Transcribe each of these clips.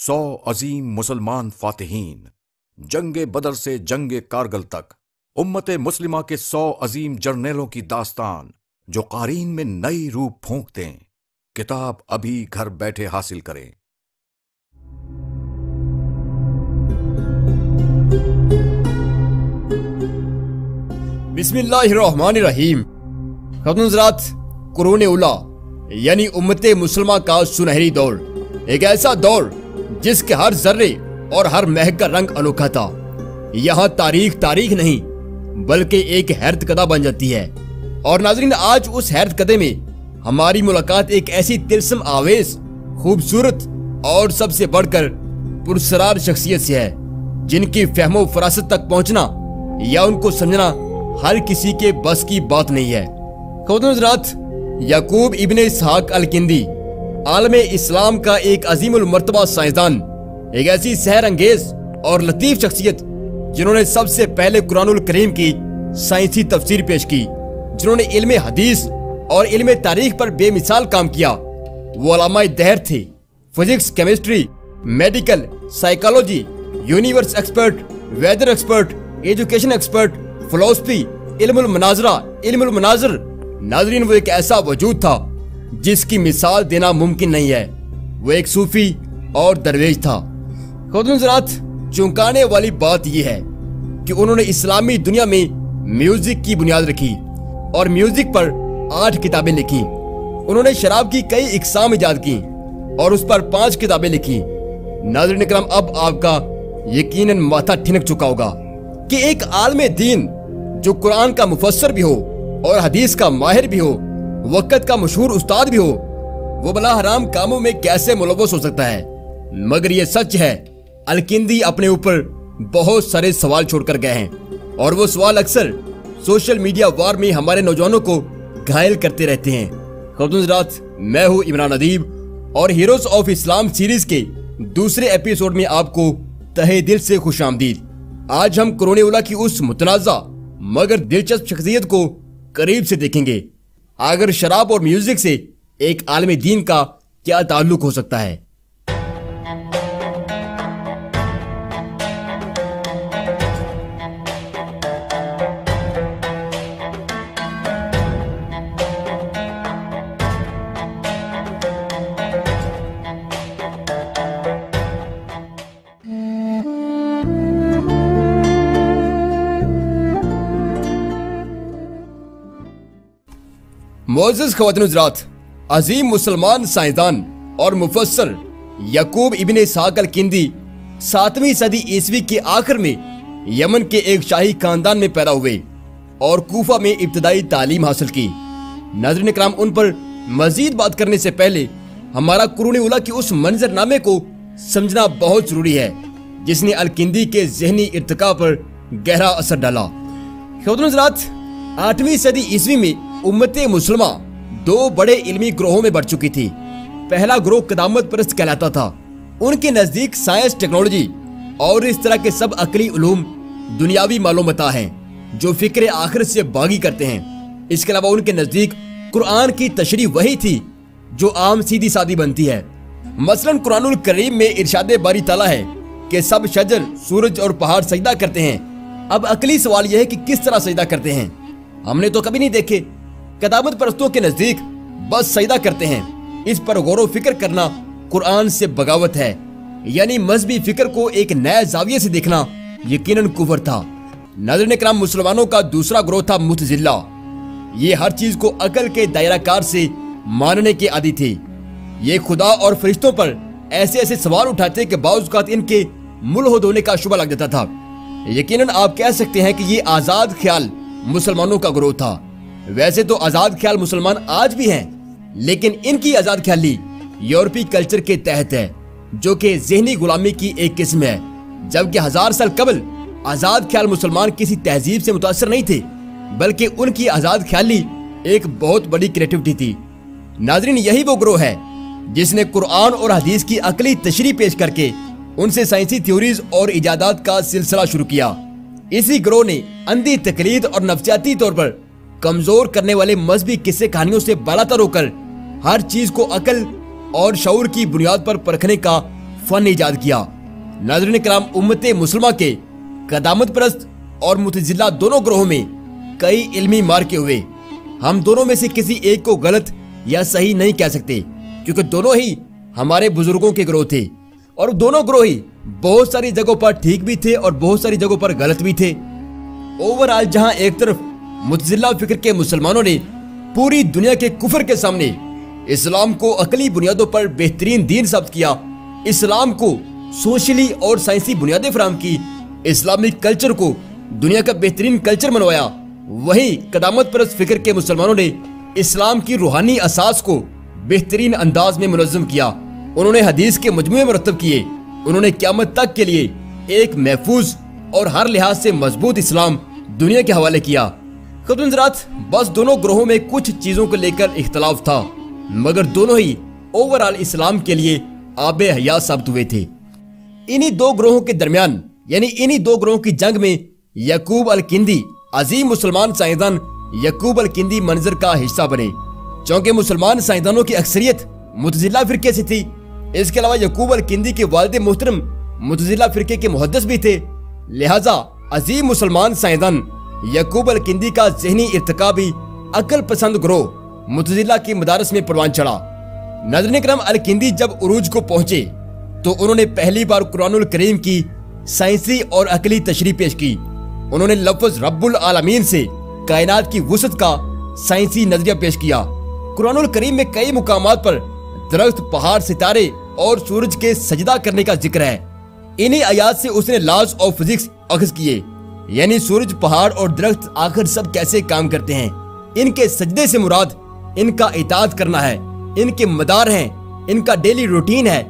100 अजीम मुसलमान फातिहीन, जंगे बदर से जंगे कारगिल तक उम्मत मुस्लिमा के 100 अजीम जर्नेलों की दास्तान जो क़ारीन में नई रूप फूंक दें। किताब अभी घर बैठे हासिल करें। बिस्मिल्लाहिर्रहमानिर्रहीम। हज़रात, कुरून उला यानी उम्मत मुसलमा का सुनहरी दौर, एक ऐसा दौर जिसके हर जर्रे और हर महक का रंग अनोखा था। यहाँ तारीख तारीख नहीं बल्कि एक हैरत कदा बन जाती है। और नाज़रीन, आज उस हैरत कदे में हमारी मुलाकात एक ऐसी तिरसम आवेश, खूबसूरत और सबसे बढ़कर पुरसरार शख्सियत से है जिनकी फहमो फरासत तक पहुँचना या उनको समझना हर किसी के बस की बात नहीं है। हज़रात, याकूब इब्ने इसहाक अल-किंदी आलम इस्लाम का एक अजीमुल मर्तबा साइंसदान, एक ऐसी सहर अंगेज और लतीफ शख्सियत जिन्होंने सबसे पहले कुरानुल करीम की साइंसी तफसीर पेश की, जिन्होंने इल्मे हदीस और इल्मे तारीख पर बेमिसाल काम किया। वो अल्लामा दहर थे। Physics, chemistry, medical, psychology, universe expert, weather expert, education expert, philosophy, इल्मुल मनाजरा, इल्मुल मनाजर। नाज़रीन, वो एक ऐसा वजूद था जिसकी मिसाल देना मुमकिन नहीं है। वो एक सूफी और दरवेश था। हज़रात, चौंकाने वाली बात यह है कि उन्होंने इस्लामी दुनिया में म्यूजिक की बुनियाद रखी और म्यूजिक पर 8 किताबें लिखी। उन्होंने शराब की कई इकसाम इजाद की और उस पर 5 किताबें लिखी। नाज़रीन करम, अब आपका यकीनन माथा ठिनक चुका होगा कि एक आलमे दीन जो कुरान का मुफस्सर भी हो और हदीस का माहिर भी हो, वक़्त का मशहूर उस्ताद भी हो, वो बला हराम कामों में कैसे मुलव्वस हो सकता है। मगर ये सच है, अल-किंदी अपने ऊपर बहुत सारे सवाल छोड़कर गए हैं और वो सवाल अक्सर सोशल मीडिया वार में हमारे नौजवानों को घायल करते रहते हैं। हज़रात, मैं हूँ इमरान अदीब और हीरोज ऑफ इस्लाम सीरीज के दूसरे एपिसोड में आपको तहे दिल से खुशामदीद। आज हम कुरान उला की उस मुतनाज़ा मगर दिलचस्प शख्सियत को करीब से देखेंगे। आखिर शराब और म्यूजिक से एक आलमी दीन का क्या ताल्लुक हो सकता है। मोअज़्ज़िज़ ख़वातीन हज़रात, अजीम मुसलमान साइंसदान और मुफस्सर याकूब इब्ने इसहाक अल-किंदी 7वीं सदी ईस्वी के आखिर में यमन के एक शाही खानदान में पैदा हुए और कूफा में इब्तदाई तालीम हासिल की। नाज़रीन किराम, उन पर मजीद बात करने से पहले हमारा कुरान उला की उस मंजरनामे को समझना बहुत जरूरी है जिसने अल-किंदी के ज़हनी इर्तिका पर गहरा असर डाला। हज़रात, 8वीं सदी ईस्वी में उम्मत मुसलमा 2 बड़े इल्मी ग्रोहों में बढ़ चुकी थी। पहला ग्रोह क़दामत परस्त कहलाता था। उनके नजदीक साइंस, टेक्नोलॉजी और इस तरह के सब अकली उलूम दुनियावी मालूमात हैं जो फिक्र आखिरत से बागी करते हैं। इसके अलावा उनके नजदीक कुरान की तशरीह वही थी जो आम सीधी सादी बनती है। मसलन कुरानुल करीम में इरशाद बारी ताला है कि सब शजर, सूरज और पहाड़ सजदा करते हैं। अब अकली सवाल यह है कि किस तरह सजदा करते हैं, हमने तो कभी नहीं देखे। कदामत परस्तों के नजदीक बस सजदा करते हैं। इस पर गौर फिक्र करना कुरान से बगावत है, यानी मजहबी फिक्र को एक नए जाविये से देखना यकीनन कुफर था। नाज़रीन किराम, मुसलमानों का दूसरा ग्रोह था मुतज़िला। ये हर चीज को अकल के दायराकार से मानने के आदी थे। ये खुदा और फरिश्तों पर ऐसे ऐसे सवाल उठाते कि बाज़ औक़ात इनके मुल्हिद होने का शुबा लग जाता था। यकीनन आप कह सकते हैं कि ये आजाद ख्याल मुसलमानों का ग्रोह था। वैसे तो आजाद ख्याल मुसलमान आज भी हैं, लेकिन इनकी आजाद ख्याली यूरोपीय कल्चर के तहत है जो कि ज़हनी गुलामी की एक किस्म है। जबकि 1000 साल कबल आजाद ख्याल मुसलमान किसी तहजीब से मुतासर नहीं थे, बल्कि उनकी आजाद ख्याली एक बहुत बड़ी क्रिएटिविटी थी। नाज़रीन, यही वो ग्रोह है जिसने कुरान और हदीस की अकली तशरीह पेश करके उनसे साइंसी थ्योरीज और इजादात का सिलसिला शुरू किया। इसी ग्रोह ने अंधी तकलीद और नफ्सियाती तौर पर कमजोर करने वाले मजहबी किस्से कहानियों से बालातर होकर हर चीज को अकल और शऊर की बुनियाद पर परखने का फन ईजाद किया। नाज़रीन किराम, उम्मते मुसलमा के कदामत परस्त और मुतजिला दोनों ग्रोहों में कई इल्मी मार्के हुए। हम दोनों में से किसी एक को गलत या सही नहीं कह सकते, क्योंकि दोनों ही हमारे बुजुर्गों के ग्रोह थे और दोनों ग्रोह ही बहुत सारी जगहों पर ठीक भी थे और बहुत सारी जगहों पर गलत भी थे। ओवरऑल जहां एक तरफ मुतजिला फिक्र के मुसलमानों ने पूरी दुनिया के कुफर के सामने इस्लाम को अकली बुनियादों पर बेहतरीन दीन साबित किया, इस्लाम को सोशली और साइंसी बुनियादें फराहम की, इस्लामिक कल्चर को दुनिया का बेहतरीन कल्चर मनवाया, वहीं कदामत परस्त फिक्र के मुसलमानों ने इस्लाम की रूहानी असास को बेहतरीन अंदाज में मुनज़्ज़म किया। उन्होंने हदीस के मजमूए मुरत्तब किए। उन्होंने क़यामत तक के लिए एक महफूज और हर लिहाज से मजबूत इस्लाम दुनिया के हवाले किया। ख़ुद बस दोनों ग्रोहों में कुछ चीजों को लेकर इख्तलाफ था, मगर दोनों ही ओवरऑल इस्लाम के लिए आबे हयात साबित हुए थे। इन्हीं दो ग्रोहों के दरमियान यानी इन्हीं दो ग्रोहों की जंग में यकूब अल-किंदी अजीम मुसलमान साइंसदान यकूब अल-किंदी मंजर का हिस्सा बने। चूंकि मुसलमान साइंसदानों की अक्सरियत मुतजिला फिरके से थी, इसके अलावा यकूब अल-किंदी के वालिद मोहतरम मुतजिला फिरके के मुहद्दिस भी थे, लिहाजा अजीम मुसलमान साइंसदान यकूब अल-किंदी का ज़हनी इर्तिका भी अकल पसंद ग्रोह मुतजिला की मदारस में परवान चढ़ा। नाज़रीन किराम, अल-किंदी जब उरूज को पहुंचे तो उन्होंने पहली बार कुरानुल करीम की साइंसी और अकली तशरीह पेश की। उन्होंने लफ्ज रब्बुल आलमीन से कायनात की वुसअत का साइंसी नजरिया पेश किया। कुरानुल करीम में कई मुकामात पर दरख्त, पहाड़, सितारे और सूरज के सजदा करने का जिक्र है। इन्हीं आयात से उसने लॉज ऑफ फिजिक्स अखज़ किए, यानी सूरज, पहाड़ और दरख्त आखिर सब कैसे काम करते हैं। इनके सजदे से मुराद इनका इताअत करना है, इनके मदार हैं, इनका डेली रूटीन है,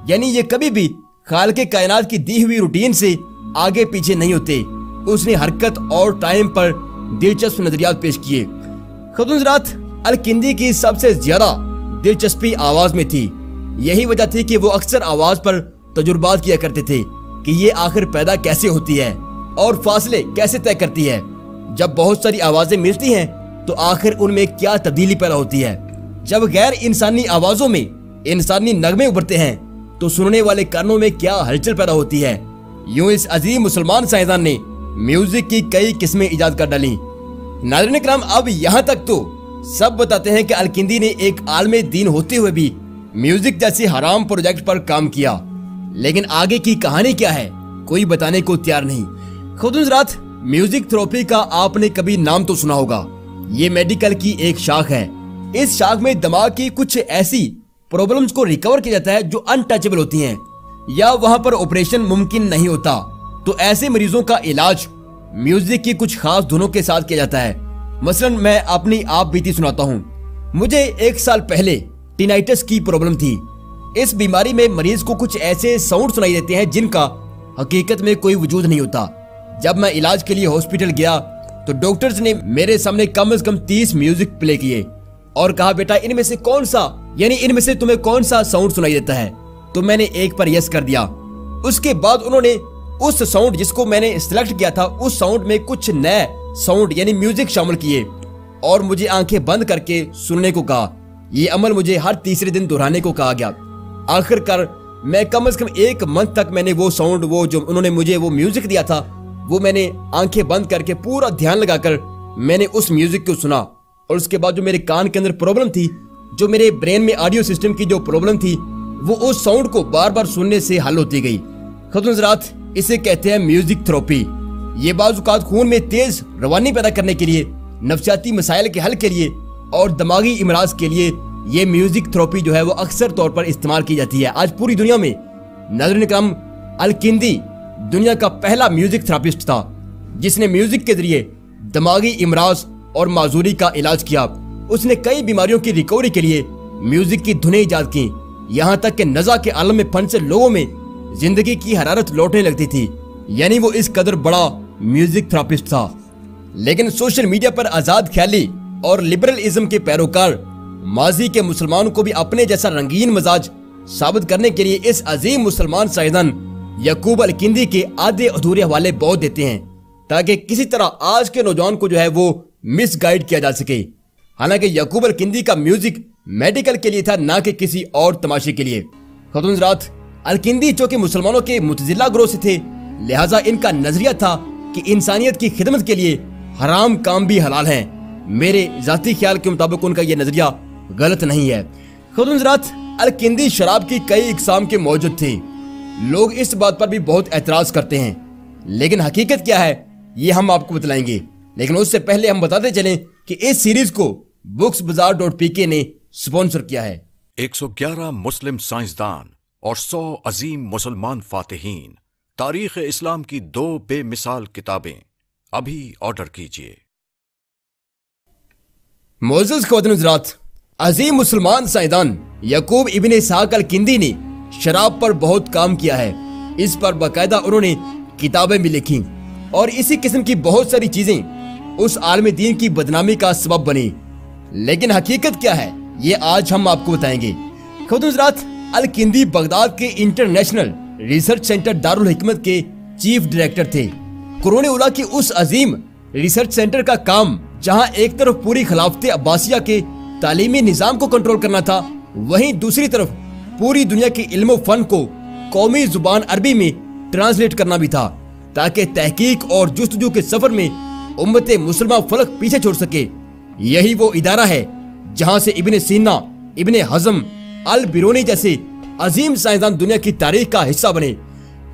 यानी ये कभी भी खालिक़े कायनात की दी हुई रूटीन से आगे पीछे नहीं होते। उसने हरकत और टाइम पर दिलचस्प नजरियात पेश किए। खुद अल-किंदी की सबसे ज्यादा दिलचस्पी आवाज में थी। यही वजह थी कि वो अक्सर आवाज पर तजुर्बात किया करते थे कि ये आखिर पैदा कैसे होती है और फासले कैसे तय करती है। जब बहुत सारी आवाजें मिलती हैं तो आखिर उनमें क्या तब्दीली पैदा होती है। जब गैर इंसानी आवाजों में इंसानी नगमे उभरते हैं तो सुनने वाले कानों में क्या हलचल पैदा होती है। यूं इस अजीम मुसलमान साइंसदान ने म्यूजिक की कई किस्में इजाद कर डाली। नाज़रीन किराम, अब यहाँ तक तो सब बताते हैं कि अल-किंदी ने एक आलमे दीन होते हुए भी म्यूजिक जैसे हराम प्रोजेक्ट पर काम किया, लेकिन आगे की कहानी क्या है कोई बताने को तैयार नहीं। खुद म्यूजिक थेरेपी का आपने कभी नाम तो सुना होगा। ये मेडिकल की एक शाख है। इस शाख में दिमाग की कुछ ऐसी प्रॉब्लम्स को रिकवर किया जाता है जो अनटचेबल होती हैं या वहां पर ऑपरेशन मुमकिन नहीं होता, तो ऐसे मरीजों का इलाज म्यूजिक की कुछ खास धुनों के साथ किया जाता है। मसलन मैं अपनी आप बीती सुनाता हूँ। मुझे 1 साल पहले टिनाइटस की प्रॉब्लम थी। इस बीमारी में मरीज को कुछ ऐसे साउंड सुनाई देते हैं जिनका हकीकत में कोई वजूद नहीं होता। जब मैं इलाज के लिए हॉस्पिटल गया तो डॉक्टर्स ने मेरे सामने कम से कम 30 म्यूजिक प्ले किए और कहा, बेटा इनमें से कौन सा, यानी इनमें से तुम्हें कौन सा साउंड सुनाई देता है। तो मैंने एक पर यस कर दिया। उसके बाद उन्होंने उस साउंड जिसको मैंने सिलेक्ट किया था उस साउंड में कुछ नए साउंड यानी म्यूजिक शामिल किए और मुझे आंखें बंद करके सुनने को कहा। ये अमल मुझे हर तीसरे दिन दोहराने को कहा गया। आखिरकार मैं कम से कम 1 मंथ तक मैंने वो साउंड, वो जो उन्होंने मुझे वो म्यूजिक दिया था, वो मैंने आंखें बंद करके पूरा ध्यान लगाकर मैंने उस म्यूजिक को सुना। और उसके बाद जो मेरे कान के अंदर प्रॉब्लम थी, जो मेरे ब्रेन में ऑडियो सिस्टम की जो प्रॉब्लम थी, वो उस साउंड को बार बार सुनने से हल होती गई। खुद इसे कहते हैं म्यूजिक थेरेपी। ये बाज़ औक़ात खून में तेज रवानी पैदा करने के लिए, नफ्सियाती मसाइल के हल के लिए और दिमागी इमराज के लिए ये म्यूजिक थेरेपी जो है वो अक्सर तौर पर इस्तेमाल की जाती है आज पूरी दुनिया में। नाज़रीन किराम, अल-किंदी दुनिया का पहला म्यूजिक थेरेपिस्ट था जिसने म्यूजिक के जरिए दिमागी इमराज और माजूरी का इलाज किया। उसने कई बीमारियों की रिकवरी के लिए म्यूजिक की धुनें इजाद की, यहाँ तक कि नज़ा के आलम में फन से लोगों में जिंदगी की हरारत लौटने लगती थी। यानी वो इस कदर बड़ा म्यूजिक थेरेपिस्ट था। लेकिन सोशल मीडिया पर आजाद ख्याली और लिबरलिज्म के पैरोकार माजी के मुसलमानों को भी अपने जैसा रंगीन मिजाज साबित करने के लिए इस अजीम मुसलमान साइंसदान यकूब अल-किंदी के आधे अधूरे हवाले बहुत देते हैं ताकि किसी तरह आज के नौजवान को जो है वो मिसगाइड किया जा सके। हालांकि यकूब अल-किंदी का म्यूजिक मेडिकल के लिए था, ना कि किसी और तमाशे के लिए। खुद अल-किंदी जो कि मुसलमानों के मुतजिला ग्रोह से थे, लिहाजा इनका नजरिया था कि इंसानियत की खिदमत के लिए हराम काम भी हलाल हैं। मेरे जाती ख्याल के मुताबिक उनका यह नजरिया गलत नहीं है। खुद हज़रात, अल-किंदी शराब की कई इकसाम के मौजूद थे। लोग इस बात पर भी बहुत एतराज करते हैं, लेकिन हकीकत क्या है ये हम आपको बतलाएंगे। लेकिन उससे पहले हम बताते चलें कि इस सीरीज को booksbazaar.pk ने स्पॉन्सर किया है। 111 मुस्लिम साइंसदान और 100 अजीम मुसलमान फातिहीन, तारीख इस्लाम की 2 बेमिसाल किताबें अभी ऑर्डर कीजिए। मोअज़्ज़ज़ ख़वातीन हज़रात, अजीम मुसलमान साइंसदान याकूब इब्न इसहाक अल-किंदी ने शराब पर बहुत काम किया है। इस पर बाकायदा उन्होंने किताबें भी लिखी और इसी किस्म की बहुत सारी चीजें उस आलम दीन की बदनामी का सबब बनी। लेकिन हकीकत क्या है ये आज हम आपको बताएंगे। खुद हज़रात, अल-किंदी बगदाद के इंटरनेशनल रिसर्च सेंटर दारुल हिकमत के चीफ डायरेक्टर थे। कुरान उला की उस अजीम रिसर्च सेंटर का काम जहां एक तरफ पूरी खिलाफत अब्बासिया के तालीमी निजाम को कंट्रोल करना था, वहीं दूसरी तरफ पूरी दुनिया के इल्म फन को कौमी जुबान अरबी में ट्रांसलेट करना भी था, ताकि तहकीक और जुस्तजू के सफर में उम्मत मुसलमान फलक पीछे छोड़ सके। यही वो इदारा है जहां से इब्ने सीना, इब्ने हजम, अल बिरूनी जैसे अजीम साइंसदान दुनिया की तारीख का हिस्सा बने।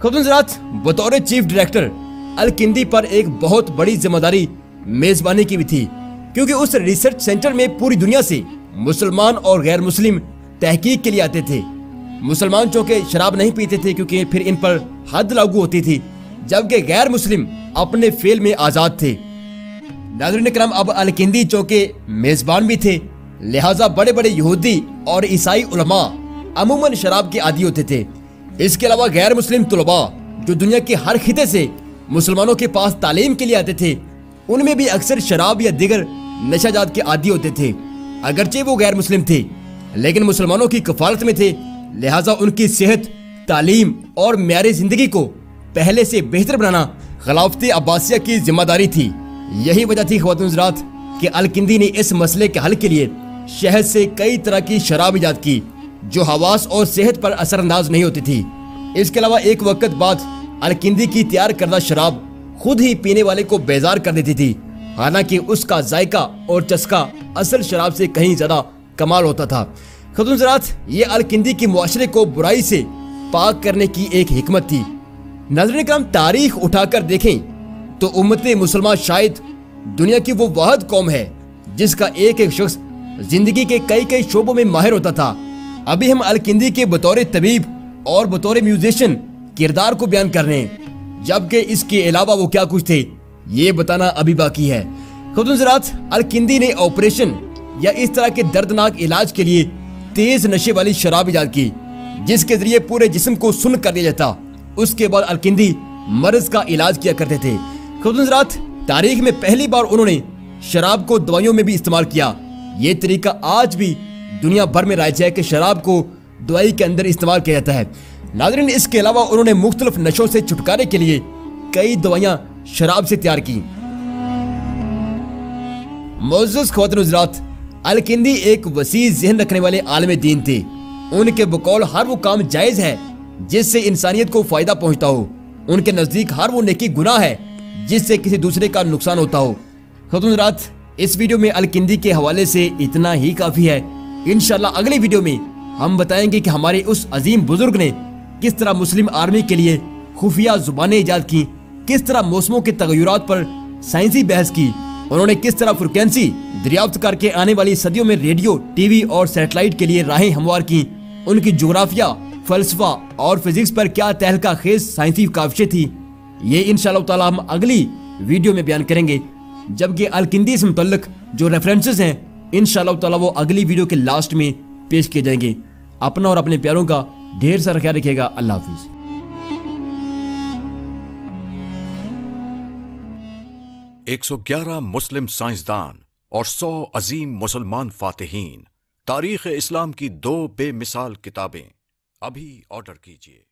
खुद हज़रात, बतौर चीफ डायरेक्टर अल-किंदी पर एक बहुत बड़ी जिम्मेदारी मेजबानी की भी थी, क्योंकि उस रिसर्च सेंटर में पूरी दुनिया से मुसलमान और गैर मुस्लिम तहकीक के लिए आते थे। मुसलमान चूँकि शराब नहीं पीते थे क्योंकि फिर इन पर हद लागू होती थी, जबकि गैर मुस्लिम अपने फेल में आजाद थे। नाज़रीन किराम, अब अल-किंदी चूँकि मेजबान भी थे, लिहाजा बड़े बड़े यहूदी और ईसाई उलमा अमूमन शराब के आदी होते थे। इसके अलावा गैर मुस्लिम तुलबा जो दुनिया के हर खिते से मुसलमानों के पास तालीम के लिए आते थे, उनमें भी अक्सर शराब या दिगर नशाजात के आदी होते थे। अगरचे वो गैर मुस्लिम थे, लेकिन मुसलमानों की कफालत में थे, लिहाजा उनकी सेहत, तालीम और म्यारी जिंदगी को पहले से बेहतर बनाना खिलाफत अब्बासिया की जिम्मेदारी थी। यही वजह थी ख़वातीन हज़रात कि अल-किंदी ने इस मसले के हल के लिए शहद से कई तरह की शराब इजाद की जो हवास और सेहत पर असरअंदाज नहीं होती थी। इसके अलावा एक वक्त बाद अल-किंदी की तैयार करदा शराब खुद ही पीने वाले को बेजार कर देती थी, हालांकि उसका जायका और चस्का असल शराब से कहीं ज्यादा कमाल होता था। खुद हज़रात, ये अल-किंदी की मुआशरे को बुराई से पाक करने की एक हिकमत थी। नाज़रीन किराम, तारीख उठाकर देखें तो उम्मत मुसलमान शायद दुनिया की वो वाहिद कौम है जिसका एक एक शख्स जिंदगी के कई कई शोबों में माहिर होता था। अभी हम अल-किंदी के बतौर तबीब और बतौर म्यूजिशियन किरदार को बयान कर रहे हैं, जबकि इसके अलावा वो क्या कुछ थे ये बताना अभी बाकी है। खुद हज़रात, अल-किंदी ने ऑपरेशन या इस तरह के दर्दनाक इलाज के लिए तेज नशे वाली शराब इजाद की, जिसके जरिए पूरे जिस्म को सुन्न कर दिया जाता। उसके बाद अल-किंदी मर्ज का इलाज किया करते थे। खुद हज़रात, तारीख में पहली बार उन्होंने शराब को दवाइयों में भी इस्तेमाल किया। ये तरीका आज भी दुनिया भर में राइज है कि शराब को दवाई के अंदर इस्तेमाल किया जाता है। नाज़रीन, इसके अलावा उन्होंने मुख्तलिफ नशों से छुटकारे के लिए कई दवाइयां शराब से तैयार की। मुअज़्ज़ज़ ख़वातीन हज़रात, अल-किंदी एक वसी ज़हन रखने वाले आलिम दीन थे। उनके बकौल हर वो काम जायज़ है जिससे इंसानियत को फायदा पहुंचता हो। उनके नज़दीक हर वो नेकी गुनाह है जिससे किसी दूसरे का नुकसान होता हो। ख़वातीन हज़रात, इस वीडियो में अल-किंदी के हवाले से इतना ही काफ़ी है। इंशाल्लाह अगली वीडियो में हम बताएंगे कि हमारे उस अजीम बुजुर्ग ने किस तरह मुस्लिम आर्मी के लिए खुफिया जुबानें ईजाद की, किस तरह मौसमों के तगय्युरात पर साइंसी बहस की, उन्होंने किस तरह फ्रिक्वेंसी दरियाफ्त करके आने वाली सदियों में रेडियो, टीवी और सैटेलाइट के लिए राहें हमवार की, उनकी जोग्राफिया, फलसफा और फिजिक्स पर क्या तहलका खेज साइंसी काविशें थी, ये इंशाअल्लाह ताला हम अगली वीडियो में बयान करेंगे। जबकि अल-किंदी से मुतल्लिक जो रेफरेंसेस हैं इंशाअल्लाह ताला वो अगली वीडियो के लास्ट में पेश किए जाएंगे। अपना और अपने प्यारों का ढेर सारा ख्याल रखिएगा। अल्लाह हाफिज। 111 मुस्लिम साइंसदान और 100 अजीम मुसलमान फातिहीन, तारीख इस्लाम की 2 बेमिसाल किताबें अभी ऑर्डर कीजिए।